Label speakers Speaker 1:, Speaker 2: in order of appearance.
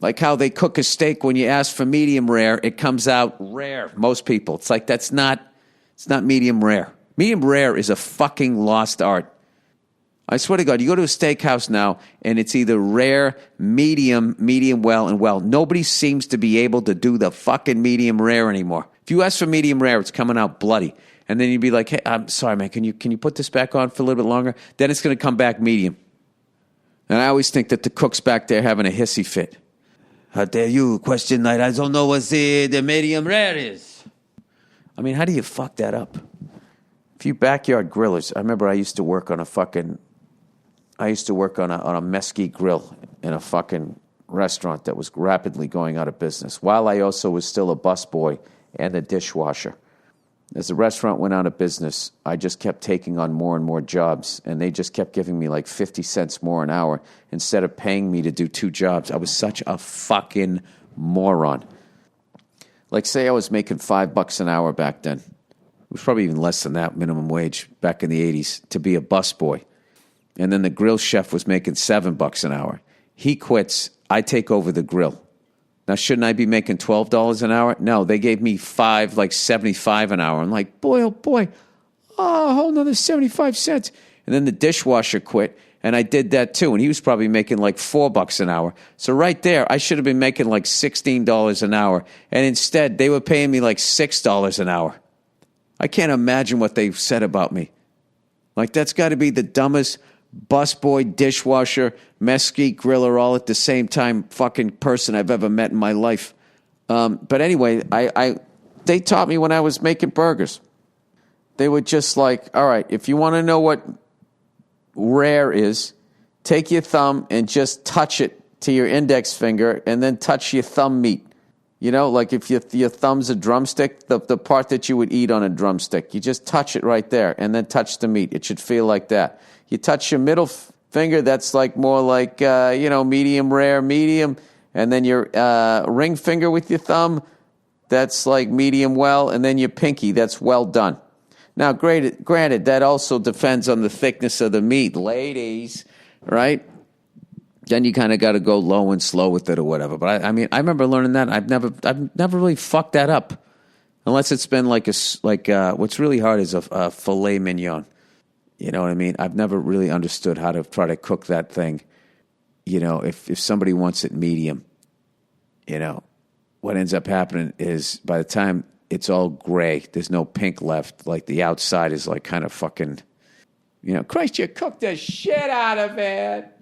Speaker 1: Like how they cook a steak when you ask for medium rare, it comes out rare. Most people. It's like it's not medium rare. Medium rare is a fucking lost art. I swear to God, you go to a steakhouse now, and it's either rare, medium well, and well. Nobody seems to be able to do the fucking medium rare anymore. If you ask for medium rare, it's coming out bloody. And then you'd be like, hey, I'm sorry, man, can you put this back on for a little bit longer? Then it's going to come back medium. And I always think that the cook's back there having a hissy fit. How dare you question that? I don't know what the medium rare is. I mean, how do you fuck that up? If you backyard grillers, I remember I used to work on a mesquite grill in a fucking restaurant that was rapidly going out of business, while I also was still a busboy and a dishwasher. As the restaurant went out of business, I just kept taking on more and more jobs, and they just kept giving me like 50 cents more an hour instead of paying me to do 2 jobs. I was such a fucking moron. Like, say I was making $5 an hour back then. It was probably even less than that, minimum wage, back in the 80s, to be a busboy. And then the grill chef was making $7 an hour. He quits. I take over the grill. Now, shouldn't I be making $12 an hour? No, they gave me $75 an hour. I'm like, boy, oh boy, a whole another 75 cents. And then the dishwasher quit, and I did that too. And he was probably making like $4 an hour. So right there, I should have been making like $16 an hour. And instead, they were paying me like $6 an hour. I can't imagine what they said about me. Like, that's got to be the dumbest busboy, dishwasher, mesquite griller, all at the same time fucking person I've ever met in my life. But anyway, they taught me when I was making burgers. They were just like, all right, if you want to know what rare is, take your thumb and just touch it to your index finger and then touch your thumb meat. You know, like if your thumb's a drumstick, the part that you would eat on a drumstick, you just touch it right there and then touch the meat. It should feel like that. You touch your middle finger, that's like more like, medium rare, medium. And then your ring finger with your thumb, that's like medium well. And then your pinky, that's well done. Now, granted, that also depends on the thickness of the meat. Ladies, right? Then you kind of got to go low and slow with it or whatever. But I mean, I remember learning that. I've never really fucked that up, unless it's been like what's really hard is a filet mignon. You know what I mean? I've never really understood how to try to cook that thing. You know, if somebody wants it medium, you know, what ends up happening is by the time it's all gray, there's no pink left. Like the outside is like kind of fucking, you know, Christ, you cooked the shit out of it.